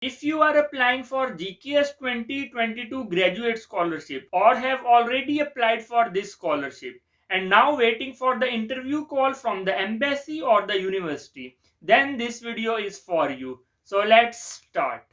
If you are applying for GKS 2022 graduate scholarship or have already applied for this scholarship and now waiting for the interview call from the embassy or the university, then this video is for you. So let's start.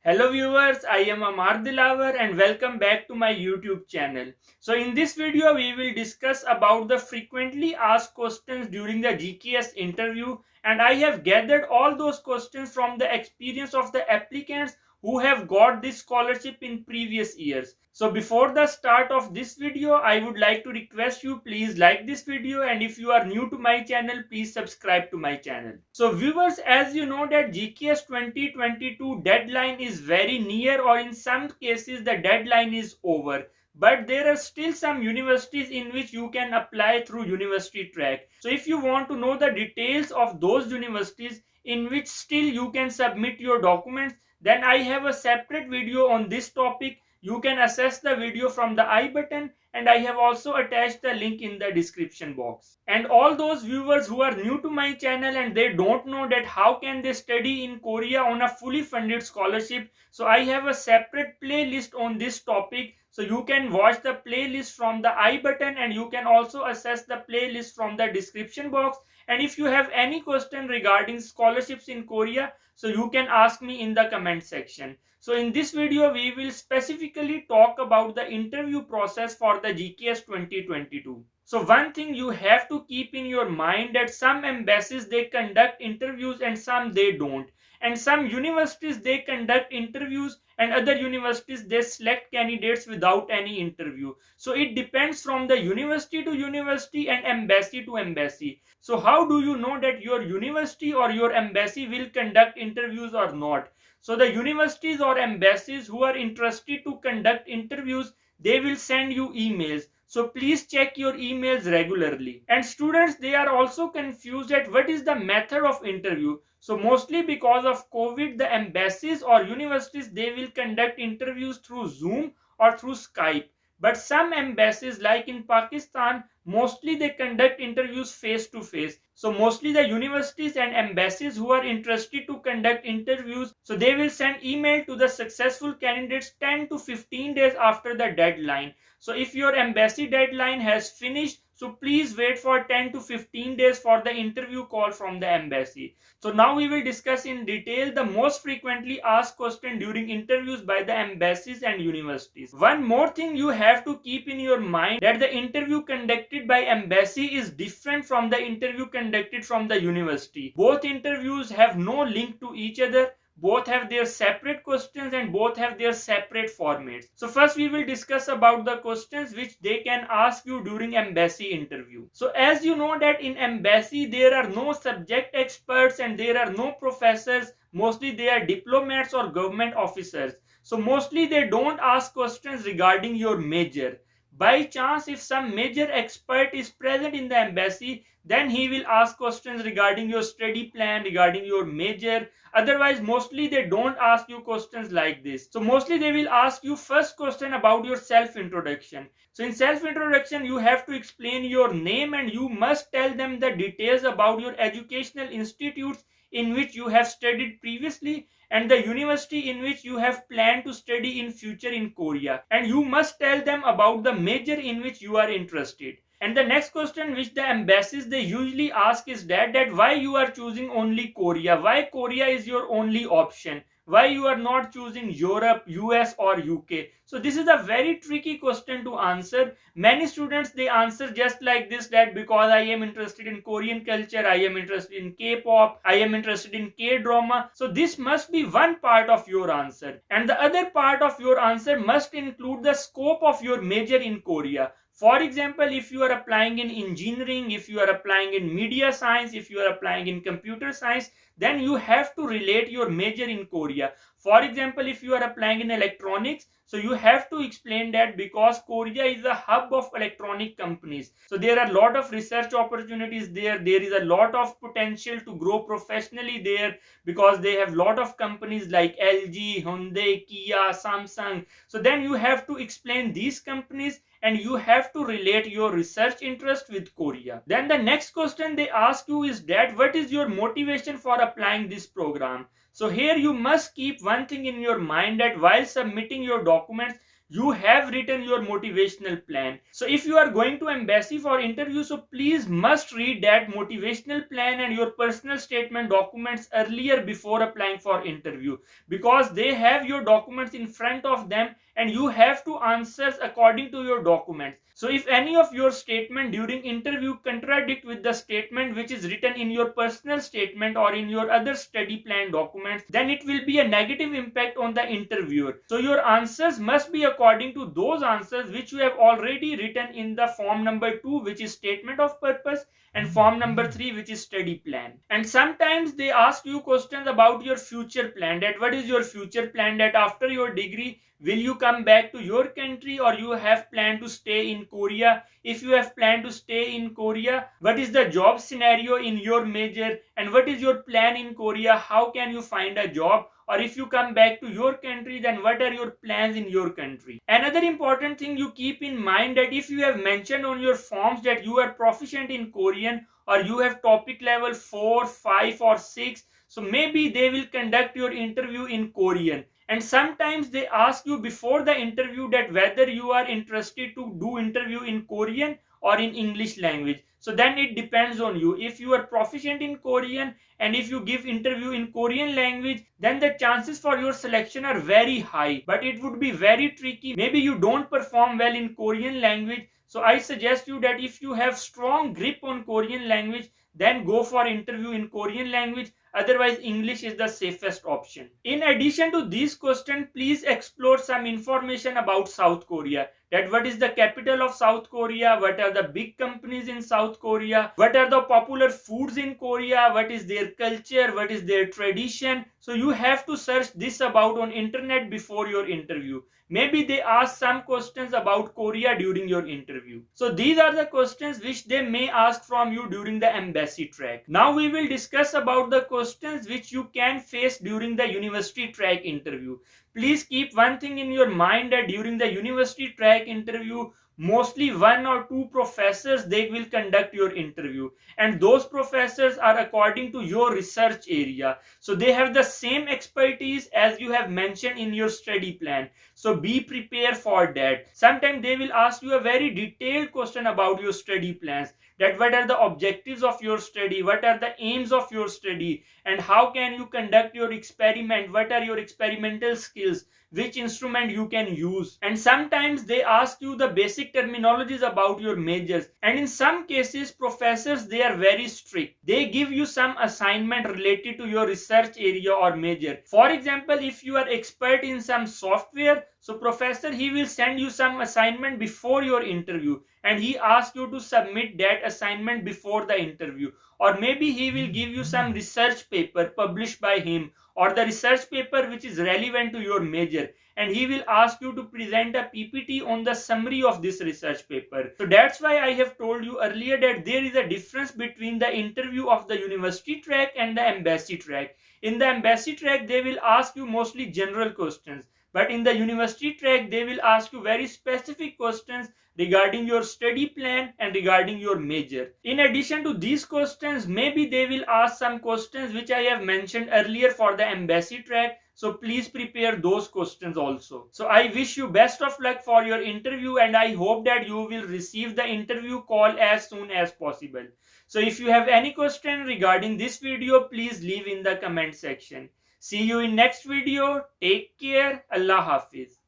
Hello viewers, I am Amar Dilavar and welcome back to my YouTube channel. So in this video we will discuss about the frequently asked questions during the GKS interview, and I have gathered all those questions from the experience of the applicants who have got this scholarship in previous years. So before the start of this video, I would like to request you please like this video, and if you are new to my channel, please subscribe to my channel. So viewers, as you know that GKS 2022 deadline is very near, or in some cases the deadline is over. But there are still some universities in which you can apply through university track. So if you want to know the details of those universities in which still you can submit your documents, then I have a separate video on this topic. You can access the video from the I button, and I have also attached the link in the description box. And all those viewers who are new to my channel and they don't know that how can they study in Korea on a fully funded scholarship, so I have a separate playlist on this topic. So you can watch the playlist from the I button, and you can also access the playlist from the description box. And if you have any question regarding scholarships in Korea, so you can ask me in the comment section. So in this video we will specifically talk about the interview process for the GKS 2022. So one thing you have to keep in your mind that some embassies they conduct interviews and some they don't. And some universities they conduct interviews and other universities they select candidates without any interview. So it depends from the university to university and embassy to embassy. So how do you know that your university or your embassy will conduct interviews or not? So the universities or embassies who are interested to conduct interviews, they will send you emails. So please check your emails regularly. And students, they are also confused at what is the method of interview. So mostly because of COVID, the embassies or universities, they will conduct interviews through Zoom or through Skype. But some embassies like in Pakistan, mostly they conduct interviews face to face. So mostly the universities and embassies who are interested to conduct interviews, so they will send email to the successful candidates 10 to 15 days after the deadline. So if your embassy deadline has finished, so please wait for 10 to 15 days for the interview call from the embassy. So now we will discuss in detail the most frequently asked question during interviews by the embassies and universities. One more thing you have to keep in your mind that the interview conducted by embassy is different from the interview conducted from the university. Both interviews have no link to each other. Both have their separate questions and both have their separate formats. So first we will discuss about the questions which they can ask you during embassy interview. So as you know that in embassy there are no subject experts and there are no professors. Mostly they are diplomats or government officers. So mostly they don't ask questions regarding your major. By chance, if some major expert is present in the embassy, then he will ask questions regarding your study plan, regarding your major. Otherwise, mostly they don't ask you questions like this. So mostly they will ask you first question about your self introduction. So in self introduction, you have to explain your name and you must tell them the details about your educational institutes in which you have studied previously and the university in which you have planned to study in future in Korea, and you must tell them about the major in which you are interested. And the next question which the embassies they usually ask is that why you are choosing only Korea, why Korea is your only option, why you are not choosing Europe, US or UK. So this is a very tricky question to answer. Many students they answer just like this, that because I am interested in Korean culture, I am interested in K-pop, I am interested in K-drama. So this must be one part of your answer, and the other part of your answer must include the scope of your major in Korea. For example, if you are applying in engineering, if you are applying in media science, if you are applying in computer science, then you have to relate your major in Korea. For example, if you are applying in electronics, so you have to explain that because Korea is a hub of electronic companies. So there are a lot of research opportunities there. There is a lot of potential to grow professionally there because they have a lot of companies like LG, Hyundai, Kia, Samsung. So then you have to explain these companies, and you have to relate your research interest with Korea. Then the next question they ask you is that what is your motivation for applying this program? So here you must keep one thing in your mind, that while submitting your documents you have written your motivational plan. So if you are going to embassy for interview, so please must read that motivational plan and your personal statement documents earlier before applying for interview, because they have your documents in front of them and you have to answer according to your documents. So if any of your statement during interview contradict with the statement which is written in your personal statement or in your other study plan documents, then it will be a negative impact on the interviewer. So your answers must be according to those answers which you have already written in the form number 2, which is statement of purpose, and form number 3, which is study plan. And sometimes they ask you questions about your future plan, that what is your future plan, that after your degree will you come back to your country or you have planned to stay in Korea. If you have planned to stay in Korea, what is the job scenario in your major, and what is your plan in Korea, how can you find a job, or if you come back to your country, then what are your plans in your country. Another important thing you keep in mind, that if you have mentioned on your forms that you are proficient in Korean or you have topic level 4, 5 or 6, so maybe they will conduct your interview in Korean. And sometimes they ask you before the interview that whether you are interested to do interview in Korean or in English language. So then it depends on you. If you are proficient in Korean and if you give interview in Korean language, then the chances for your selection are very high, but it would be very tricky. Maybe you don't perform well in Korean language, so I suggest you that if you have strong grip on Korean language, then go for interview in Korean language. Otherwise, English is the safest option. In addition to these questions, please explore some information about South Korea. That what is the capital of South Korea, what are the big companies in South Korea, what are the popular foods in Korea, what is their culture, what is their tradition. So you have to search this about on internet before your interview. Maybe they ask some questions about Korea during your interview. So these are the questions which they may ask from you during the embassy track. Now we will discuss about the questions which you can face during the university track interview. Please keep one thing in your mind, that during the university track interview, mostly one or two professors they will conduct your interview, and those professors are according to your research area. So they have the same expertise as you have mentioned in your study plan. So be prepared for that. Sometimes they will ask you a very detailed question about your study plans, that what are the objectives of your study, what are the aims of your study, and how can you conduct your experiment, what are your experimental skills, which instrument you can use. And sometimes they ask you the basic terminologies about your majors, and in some cases professors they are very strict. They give you some assignment related to your research area or major. For example, if you are expert in some software, so professor he will send you some assignment before your interview and he asks you to submit that assignment before the interview. Or maybe he will give you some research paper published by him, or the research paper which is relevant to your major, and he will ask you to present a PPT on the summary of this research paper. So that's why I have told you earlier that there is a difference between the interview of the university track and the embassy track. In the embassy track they will ask you mostly general questions, but in the university track they will ask you very specific questions regarding your study plan and regarding your major. In addition to these questions, maybe they will ask some questions which I have mentioned earlier for the embassy track. So please prepare those questions also. So I wish you best of luck for your interview, and I hope that you will receive the interview call as soon as possible. So if you have any question regarding this video, please leave in the comment section. See you in next video. Take care. Allah Hafiz.